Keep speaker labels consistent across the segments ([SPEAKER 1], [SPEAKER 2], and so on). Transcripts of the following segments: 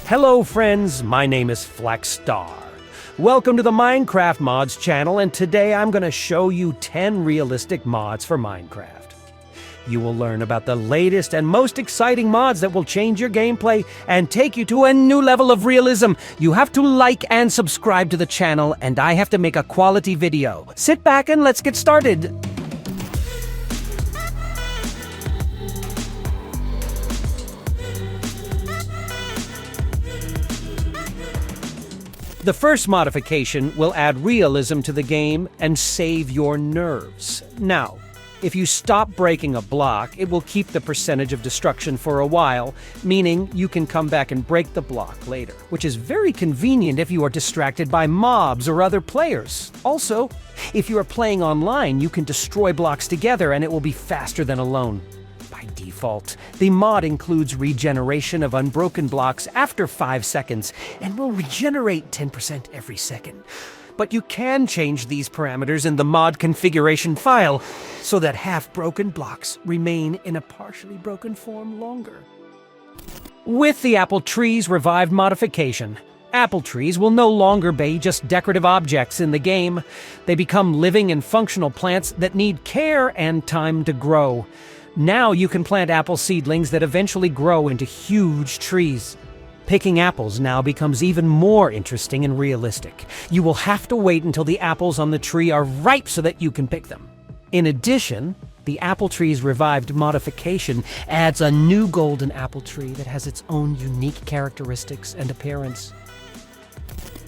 [SPEAKER 1] Hello friends, my name is Flackstar. Welcome to the Minecraft Mods channel, and today I'm going to show you 10 realistic mods for Minecraft. You will learn about the latest and most exciting mods that will change your gameplay and take you to a new level of realism. You have to like and subscribe to the channel, and I have to make a quality video. Sit back and let's get started. The first modification will add realism to the game and save your nerves. Now, if you stop breaking a block, it will keep the percentage of destruction for a while, meaning you can come back and break the block later, which is very convenient if you are distracted by mobs or other players. Also, if you are playing online, you can destroy blocks together and it will be faster than alone. By default, the mod includes regeneration of unbroken blocks after 5 seconds and will regenerate 10% every second. But you can change these parameters in the mod configuration file so that half-broken blocks remain in a partially broken form longer. With the apple trees revived modification, apple trees will no longer be just decorative objects in the game. They become living and functional plants that need care and time to grow. Now you can plant apple seedlings that eventually grow into huge trees. Picking apples now becomes even more interesting and realistic. You will have to wait until the apples on the tree are ripe so that you can pick them. In addition, the apple tree's revived modification adds a new golden apple tree that has its own unique characteristics and appearance.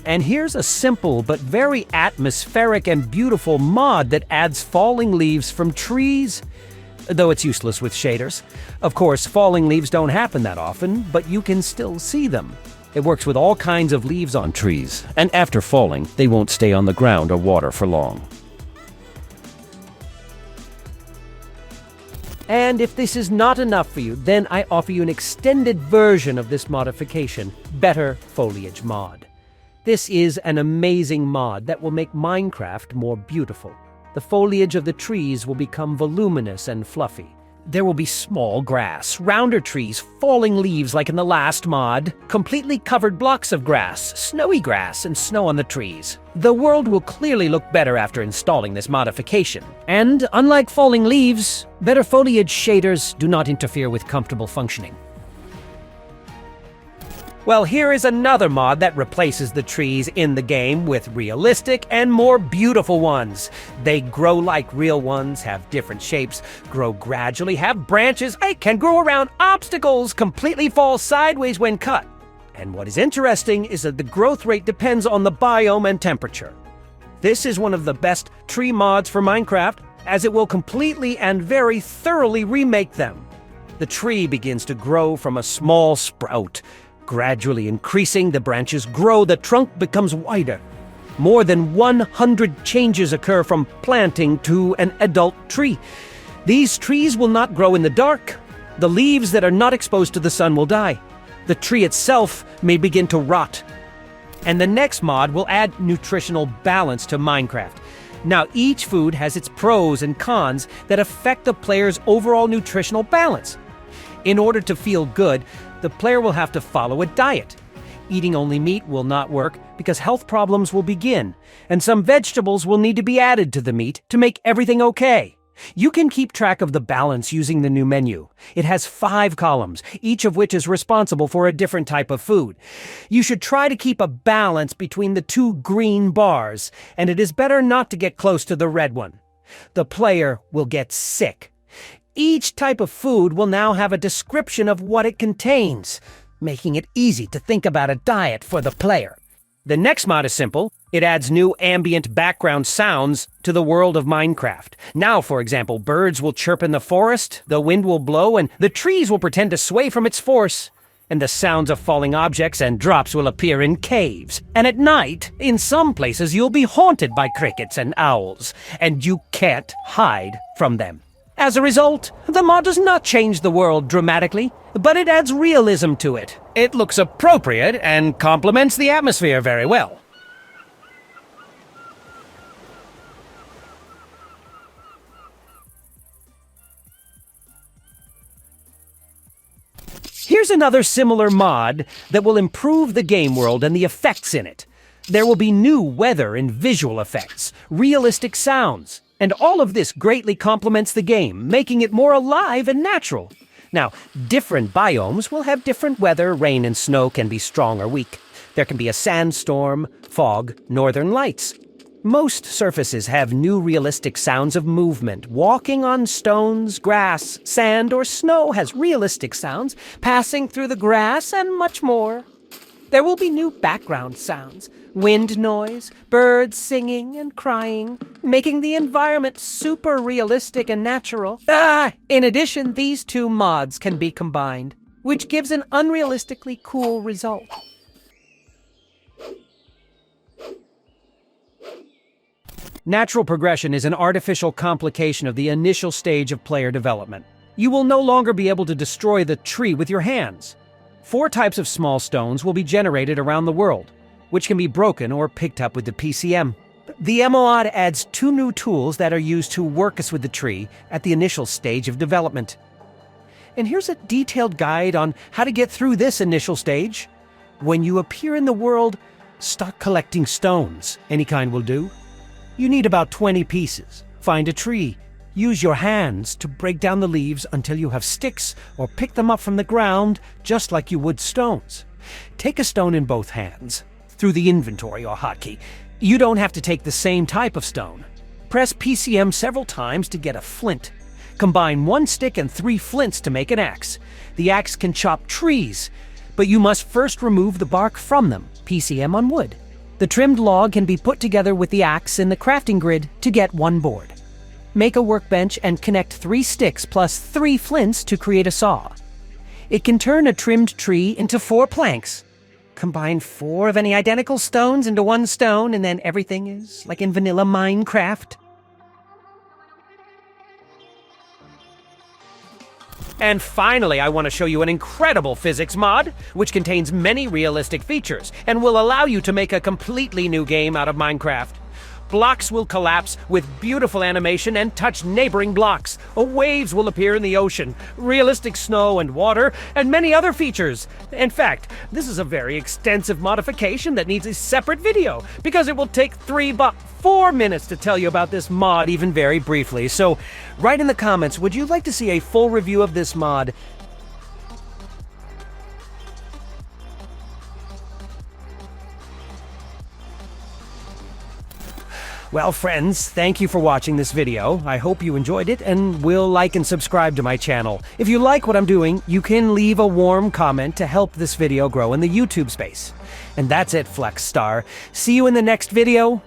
[SPEAKER 1] And here's a simple but very atmospheric and beautiful mod that adds falling leaves from trees, though it's useless with shaders. Of course, falling leaves don't happen that often, but you can still see them. It works with all kinds of leaves on trees, and after falling, they won't stay on the ground or water for long. And if this is not enough for you, then I offer you an extended version of this modification, Better Foliage Mod. This is an amazing mod that will make Minecraft more beautiful. The foliage of the trees will become voluminous and fluffy. There will be small grass, rounder trees, falling leaves like in the last mod, completely covered blocks of grass, snowy grass, and snow on the trees. The world will clearly look better after installing this modification. And unlike falling leaves, better foliage shaders do not interfere with comfortable functioning. Well, here is another mod that replaces the trees in the game with realistic and more beautiful ones. They grow like real ones, have different shapes, grow gradually, have branches, can grow around obstacles, completely fall sideways when cut. And what is interesting is that the growth rate depends on the biome and temperature. This is one of the best tree mods for Minecraft, as it will completely and very thoroughly remake them. The tree begins to grow from a small sprout. Gradually increasing, the branches grow, the trunk becomes wider. More than 100 changes occur from planting to an adult tree. These trees will not grow in the dark. The leaves that are not exposed to the sun will die. The tree itself may begin to rot. And the next mod will add Nutritional Balance to Minecraft. Now, each food has its pros and cons that affect the player's overall nutritional balance. In order to feel good, the player will have to follow a diet. Eating only meat will not work because health problems will begin, and some vegetables will need to be added to the meat to make everything okay. You can keep track of the balance using the new menu. It has 5 columns, each of which is responsible for a different type of food. You should try to keep a balance between the 2 green bars, and it is better not to get close to the red one. The player will get sick. Each type of food will now have a description of what it contains, making it easy to think about a diet for the player. The next mod is simple. It adds new ambient background sounds to the world of Minecraft. Now, for example, birds will chirp in the forest, the wind will blow, and the trees will pretend to sway from its force. And the sounds of falling objects and drops will appear in caves. And at night, in some places, you'll be haunted by crickets and owls, and you can't hide from them. As a result, the mod does not change the world dramatically, but it adds realism to it. It looks appropriate and complements the atmosphere very well. Here's another similar mod that will improve the game world and the effects in it. There will be new weather and visual effects, realistic sounds, and all of this greatly complements the game, making it more alive and natural. Now, different biomes will have different weather. Rain and snow can be strong or weak. There can be a sandstorm, fog, northern lights. Most surfaces have new realistic sounds of movement. Walking on stones, grass, sand, or snow has realistic sounds, passing through the grass, and much more. There will be new background sounds, wind noise, birds singing and crying, making the environment super realistic and natural. In addition, these two mods can be combined, which gives an unrealistically cool result. Natural progression is an artificial complication of the initial stage of player development. You will no longer be able to destroy the tree with your hands. 4 types of small stones will be generated around the world, which can be broken or picked up with the PCM. The mod adds 2 new tools that are used to work us with the tree at the initial stage of development. And here's a detailed guide on how to get through this initial stage. When you appear in the world, start collecting stones. Any kind will do. You need about 20 pieces. Find a tree. Use your hands to break down the leaves until you have sticks, or pick them up from the ground just like you would stones. Take a stone in both hands, through the inventory or hotkey. You don't have to take the same type of stone. Press PCM several times to get a flint. Combine 1 stick and 3 flints to make an axe. The axe can chop trees, but you must first remove the bark from them. PCM on wood. The trimmed log can be put together with the axe in the crafting grid to get 1 board. Make a workbench and connect 3 sticks plus 3 flints to create a saw. It can turn a trimmed tree into 4 planks. Combine 4 of any identical stones into 1 stone, and then everything is like in vanilla Minecraft. And finally, I want to show you an incredible physics mod, which contains many realistic features, and will allow you to make a completely new game out of Minecraft. Blocks will collapse with beautiful animation and touch neighboring blocks. Waves will appear in the ocean, realistic snow and water, and many other features. In fact, this is a very extensive modification that needs a separate video, because it will take 4 minutes to tell you about this mod even very briefly. So, write in the comments, would you like to see a full review of this mod? Well, friends, thank you for watching this video. I hope you enjoyed it, and will like and subscribe to my channel. If you like what I'm doing, you can leave a warm comment to help this video grow in the YouTube space. And that's it, Flex Star. See you in the next video.